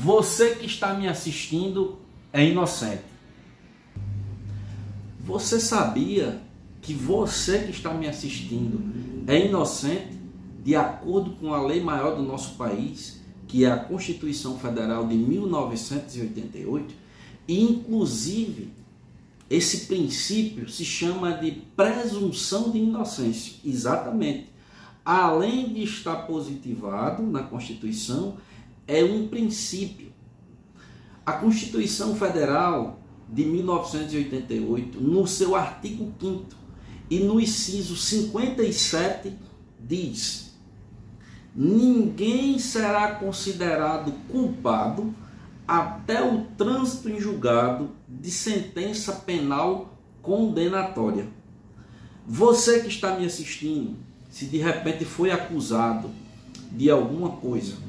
Você que está me assistindo é inocente. Você sabia que você que está me assistindo é inocente de acordo com a lei maior do nosso país, que é a Constituição Federal de 1988, e inclusive esse princípio se chama de presunção de inocência. Exatamente. Além de estar positivado na Constituição, é um princípio. A Constituição Federal de 1988, no seu artigo 5º e no inciso 57, diz: ninguém será considerado culpado até o trânsito em julgado de sentença penal condenatória. Você que está me assistindo, se de repente foi acusado de alguma coisa,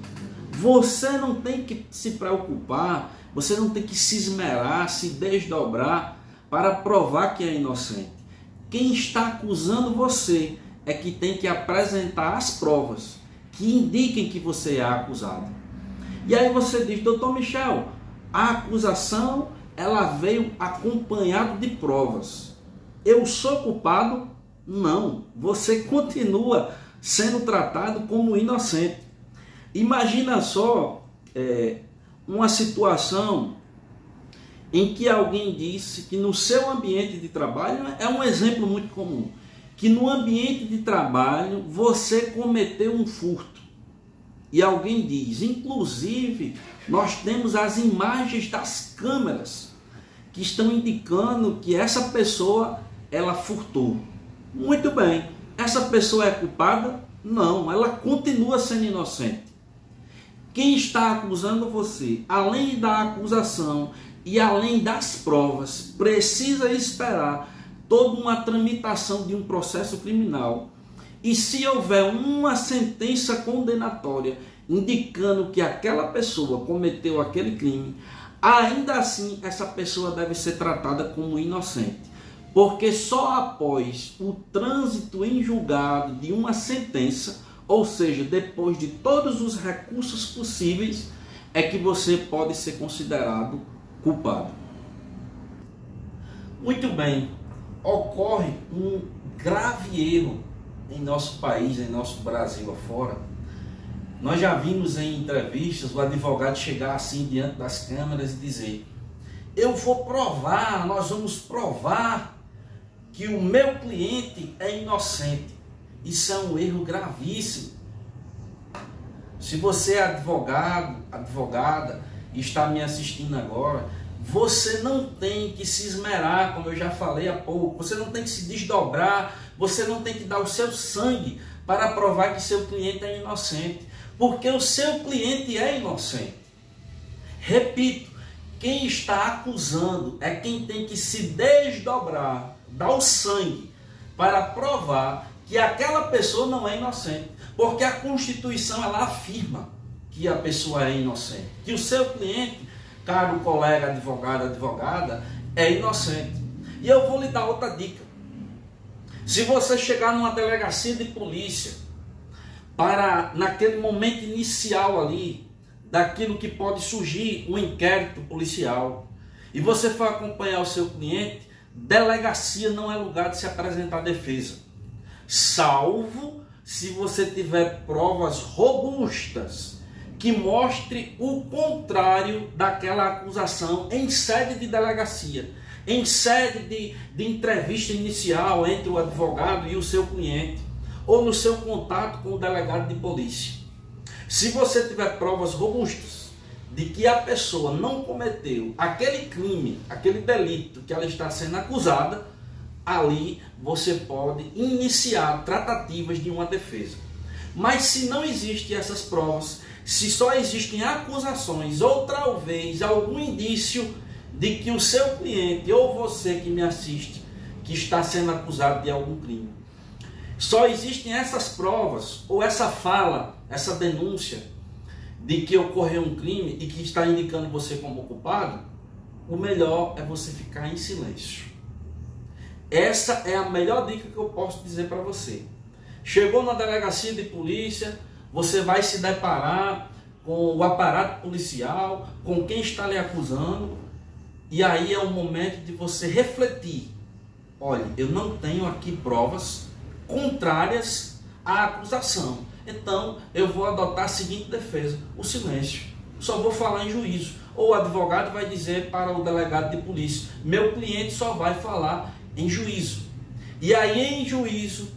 você não tem que se preocupar, você não tem que se esmerar, se desdobrar para provar que é inocente. Quem está acusando você é que tem que apresentar as provas que indiquem que você é acusado. E aí você diz: doutor Michel, a acusação ela veio acompanhada de provas. Eu sou culpado? Não, você continua sendo tratado como inocente. Imagina só uma situação em que alguém disse que no seu ambiente de trabalho, é um exemplo muito comum, que no ambiente de trabalho você cometeu um furto. E alguém diz, inclusive, nós temos as imagens das câmeras que estão indicando que essa pessoa, ela furtou. Muito bem, essa pessoa é culpada? Não, ela continua sendo inocente. Quem está acusando você, além da acusação e além das provas, precisa esperar toda uma tramitação de um processo criminal. E se houver uma sentença condenatória indicando que aquela pessoa cometeu aquele crime, ainda assim essa pessoa deve ser tratada como inocente. Porque só após o trânsito em julgado de uma sentença, ou seja, depois de todos os recursos possíveis, é que você pode ser considerado culpado. Muito bem, ocorre um grave erro em nosso país, em nosso Brasil afora. Nós já vimos em entrevistas o advogado chegar assim diante das câmeras e dizer: eu vou provar, nós vamos provar que o meu cliente é inocente. Isso é um erro gravíssimo. Se você é advogado, advogada, e está me assistindo agora, você não tem que se esmerar, como eu já falei há pouco, você não tem que se desdobrar, você não tem que dar o seu sangue para provar que seu cliente é inocente, porque o seu cliente é inocente. Repito, quem está acusando é quem tem que se desdobrar, dar o sangue para provar que aquela pessoa não é inocente, porque a Constituição ela afirma que a pessoa é inocente, que o seu cliente, caro colega advogado, advogada, é inocente. E eu vou lhe dar outra dica. Se você chegar numa delegacia de polícia, para naquele momento inicial ali, daquilo que pode surgir um inquérito policial, e você for acompanhar o seu cliente, delegacia não é lugar de se apresentar defesa, salvo se você tiver provas robustas que mostre o contrário daquela acusação em sede de delegacia, em sede de entrevista inicial entre o advogado e o seu cliente, ou no seu contato com o delegado de polícia. Se você tiver provas robustas de que a pessoa não cometeu aquele crime, aquele delito que ela está sendo acusada, ali você pode iniciar tratativas de uma defesa. Mas se não existem essas provas, se só existem acusações ou talvez algum indício de que o seu cliente ou você que me assiste que está sendo acusado de algum crime, só existem essas provas ou essa fala, essa denúncia de que ocorreu um crime e que está indicando você como culpado, o melhor é você ficar em silêncio. Essa é a melhor dica que eu posso dizer para você. Chegou na delegacia de polícia, você vai se deparar com o aparato policial, com quem está lhe acusando, e aí é o momento de você refletir. Olha, eu não tenho aqui provas contrárias à acusação, então eu vou adotar a seguinte defesa: o silêncio. Só vou falar em juízo. Ou o advogado vai dizer para o delegado de polícia: meu cliente só vai falar em juízo. E aí, em juízo,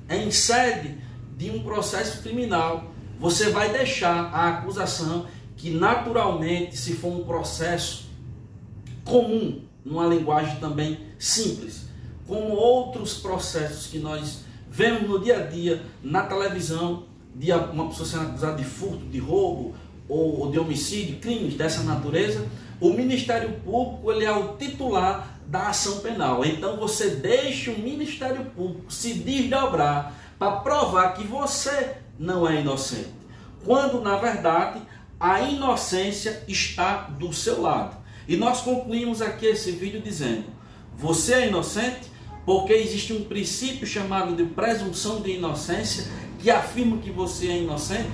em sede de um processo criminal, você vai deixar a acusação, que naturalmente, se for um processo comum, numa linguagem também simples, como outros processos que nós vemos no dia a dia, na televisão, de uma pessoa sendo acusada de furto, de roubo, ou de homicídio, crimes dessa natureza, o Ministério Público ele é o titular da ação penal. Então você deixa o Ministério Público se desdobrar para provar que você não é inocente, quando na verdade a inocência está do seu lado. E nós concluímos aqui esse vídeo dizendo: você é inocente porque existe um princípio chamado de presunção de inocência que afirma que você é inocente.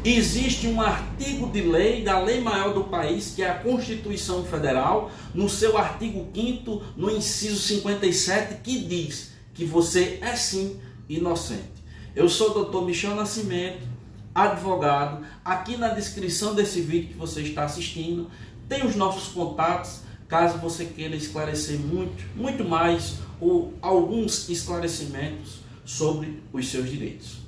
Existe um artigo de lei, da lei maior do país, que é a Constituição Federal, no seu artigo 5º, no inciso 57, que diz que você é sim inocente. Eu sou o Dr. Michel Nascimento, advogado. Aqui na descrição desse vídeo que você está assistindo, tem os nossos contatos, caso você queira esclarecer muito mais, ou alguns esclarecimentos sobre os seus direitos.